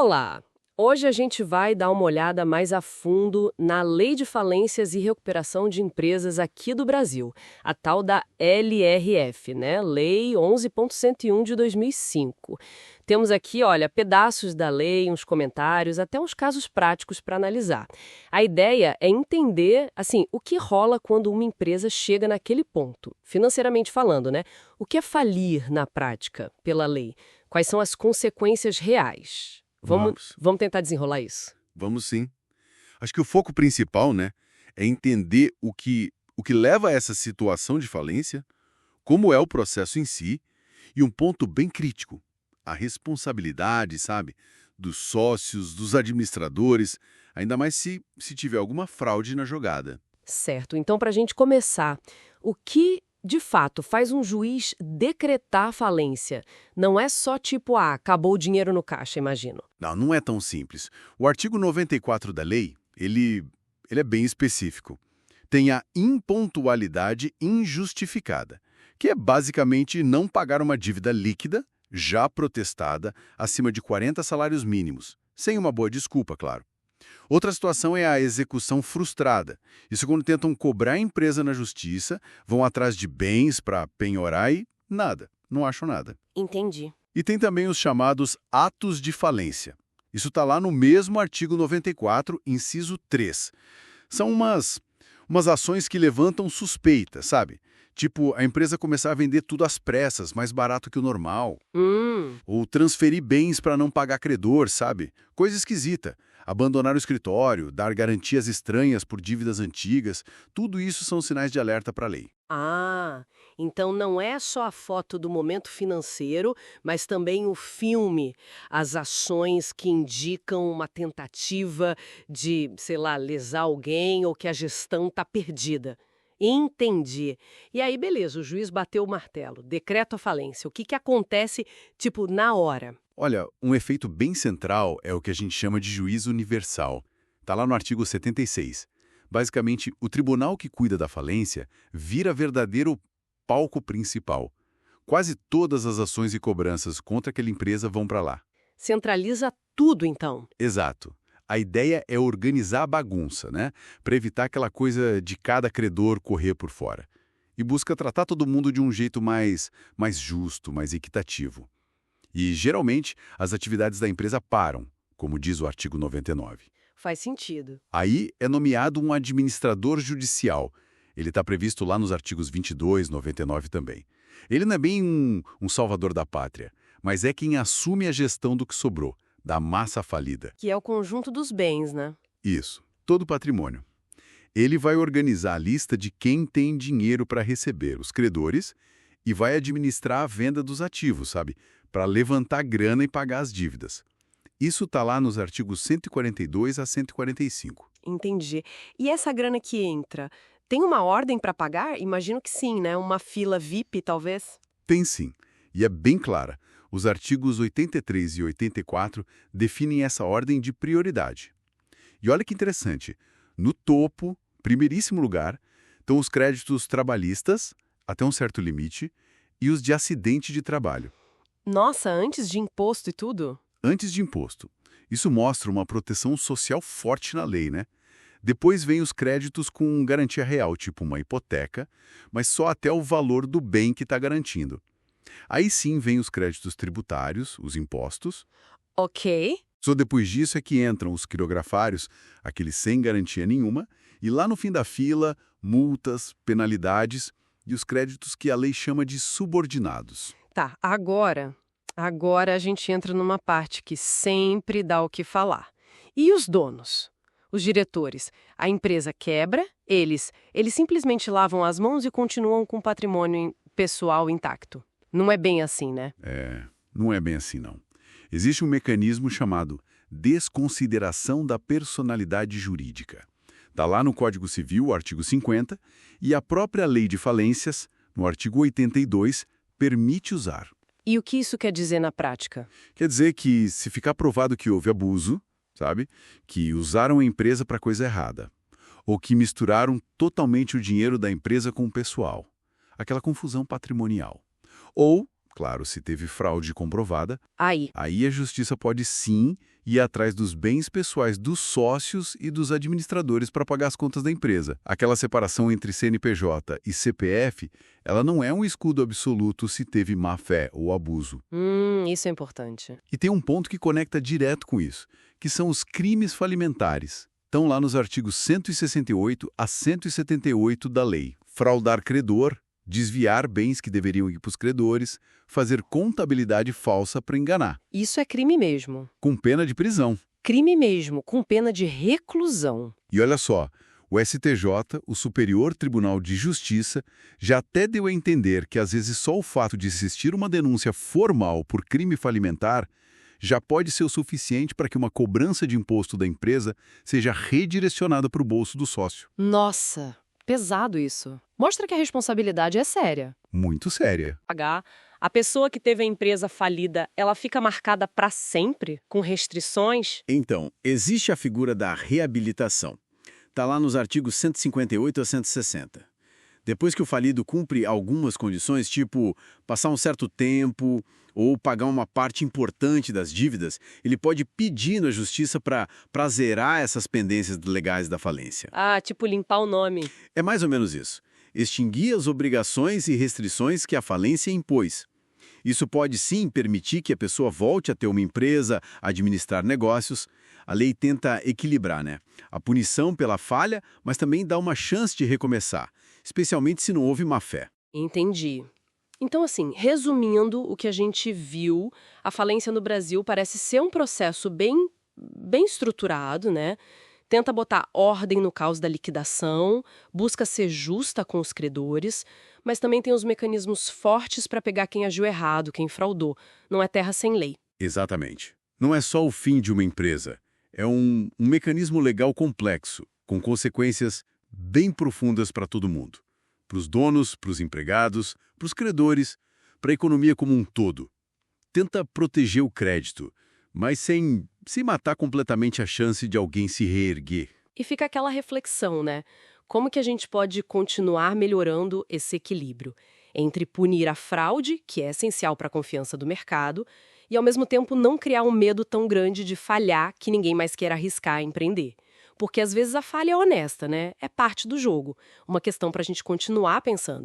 Olá! Hoje a gente vai dar uma olhada mais a fundo na Lei de Falências e Recuperação de Empresas aqui do Brasil, a tal da LRF, né? Lei 11.101 de 2005. Temos aqui, olha, pedaços da lei, uns comentários, até uns casos práticos para analisar. A ideia é entender, assim, o que rola quando uma empresa chega naquele ponto, financeiramente falando, né? O que é falir na prática, pela lei? Quais são as consequências reais? Vamos tentar desenrolar isso. Vamos sim. Acho que o foco principal, né, é entender o que leva a essa situação de falência, como é o processo em si, e um ponto bem crítico, a responsabilidade, sabe, dos sócios, dos administradores, ainda mais se tiver alguma fraude na jogada. Certo. Então, para a gente começar, o que de fato faz um juiz decretar a falência? Não é só tipo, acabou o dinheiro no caixa, imagino. Não é tão simples. O artigo 94 da lei, ele é bem específico. Tem a impontualidade injustificada, que é basicamente não pagar uma dívida líquida, já protestada, acima de 40 salários mínimos, sem uma boa desculpa, claro. Outra situação é a execução frustrada. Isso quando tentam cobrar a empresa na justiça, vão atrás de bens para penhorar e nada, não acham nada. Entendi. E tem também os chamados atos de falência. Isso está lá no mesmo artigo 94, inciso 3. São umas ações que levantam suspeita, sabe? Tipo, a empresa começar a vender tudo às pressas, mais barato que o normal. Ou transferir bens para não pagar credor, sabe? Coisa esquisita. Abandonar o escritório, dar garantias estranhas por dívidas antigas, tudo isso são sinais de alerta para a lei. Então não é só a foto do momento financeiro, mas também o filme, as ações que indicam uma tentativa de, sei lá, lesar alguém ou que a gestão está perdida. Entendi. E aí, beleza, o juiz bateu o martelo, decreta a falência. O que acontece, tipo, na hora? Olha, um efeito bem central é o que a gente chama de juízo universal. Está lá no artigo 76. Basicamente, o tribunal que cuida da falência vira verdadeiro palco principal. Quase todas as ações e cobranças contra aquela empresa vão para lá. Centraliza tudo, então. Exato. A ideia é organizar a bagunça, né? Para evitar aquela coisa de cada credor correr por fora. E busca tratar todo mundo de um jeito mais justo, mais equitativo. E, geralmente, as atividades da empresa param, como diz o artigo 99. Faz sentido. Aí é nomeado um administrador judicial. Ele está previsto lá nos artigos 22, 99 também. Ele não é bem um salvador da pátria, mas é quem assume a gestão do que sobrou, da massa falida. Que é o conjunto dos bens, né? Isso, todo o patrimônio. Ele vai organizar a lista de quem tem dinheiro para receber, os credores, e vai administrar a venda dos ativos, sabe? Para levantar grana e pagar as dívidas. Isso está lá nos artigos 142 a 145. Entendi. E essa grana que entra, tem uma ordem para pagar? Imagino que sim, né? Uma fila VIP, talvez? Tem sim, e é bem clara. Os artigos 83 e 84 definem essa ordem de prioridade. E olha que interessante, no topo, primeiríssimo lugar, estão os créditos trabalhistas, até um certo limite, e os de acidente de trabalho. Nossa, antes de imposto e tudo? Antes de imposto. Isso mostra uma proteção social forte na lei, né? Depois vem os créditos com garantia real, tipo uma hipoteca, mas só até o valor do bem que está garantindo. Aí sim vem os créditos tributários, os impostos. Ok. Só depois disso é que entram os quirografários, aqueles sem garantia nenhuma, e lá no fim da fila, multas, penalidades e os créditos que a lei chama de subordinados. Tá, agora a gente entra numa parte que sempre dá o que falar. E os donos? Os diretores? A empresa quebra, eles simplesmente lavam as mãos e continuam com o patrimônio pessoal intacto. Não é bem assim, né? Não é bem assim, não. Existe um mecanismo chamado desconsideração da personalidade jurídica. Está lá no Código Civil, artigo 50, e a própria Lei de Falências, no artigo 82, permite usar. E o que isso quer dizer na prática? Quer dizer que se ficar provado que houve abuso, sabe, que usaram a empresa para coisa errada, ou que misturaram totalmente o dinheiro da empresa com o pessoal, aquela confusão patrimonial. Ou Claro, se teve fraude comprovada, Aí, aí a justiça pode sim ir atrás dos bens pessoais dos sócios e dos administradores para pagar as contas da empresa. Aquela separação entre CNPJ e CPF, ela não é um escudo absoluto se teve má-fé ou abuso. isso é importante. E tem um ponto que conecta direto com isso, que são os crimes falimentares. Estão lá nos artigos 168 a 178 da lei. Fraudar credor, desviar bens que deveriam ir para os credores, fazer contabilidade falsa para enganar, Isso é crime mesmo. com pena de prisão. Crime mesmo, com pena de reclusão. E olha só, o STJ, o Superior Tribunal de Justiça, já até deu a entender que às vezes só o fato de existir uma denúncia formal por crime falimentar já pode ser o suficiente para que uma cobrança de imposto da empresa seja redirecionada para o bolso do sócio. Nossa, pesado isso. Mostra que a responsabilidade é séria. Muito séria. A pessoa que teve a empresa falida, ela fica marcada para sempre, com restrições? Então, existe a figura da reabilitação. Está lá nos artigos 158 a 160. Depois que o falido cumpre algumas condições, tipo passar um certo tempo ou pagar uma parte importante das dívidas, ele pode pedir na justiça para zerar essas pendências legais da falência. Ah, tipo limpar o nome. É mais ou menos isso. Extinguir as obrigações e restrições que a falência impôs. Isso pode sim permitir que a pessoa volte a ter uma empresa, administrar negócios. A lei tenta equilibrar, né? A punição pela falha, mas também dá uma chance de recomeçar, especialmente se não houve má-fé. Entendi. Então, assim, resumindo o que a gente viu, a falência no Brasil parece ser um processo bem estruturado, né? Tenta botar ordem no caos da liquidação, busca ser justa com os credores, mas também tem os mecanismos fortes para pegar quem agiu errado, quem fraudou. Não é terra sem lei. Exatamente. Não é só o fim de uma empresa. É um mecanismo legal complexo, com consequências bem profundas para todo mundo. Para os donos, para os empregados, para os credores, para a economia como um todo. Tenta proteger o crédito, mas sem matar completamente a chance de alguém se reerguer. E fica aquela reflexão, né? Como que a gente pode continuar melhorando esse equilíbrio entre punir a fraude, que é essencial para a confiança do mercado, e ao mesmo tempo não criar um medo tão grande de falhar que ninguém mais queira arriscar empreender. Porque às vezes a falha é honesta, né? É parte do jogo. Uma questão para a gente continuar pensando.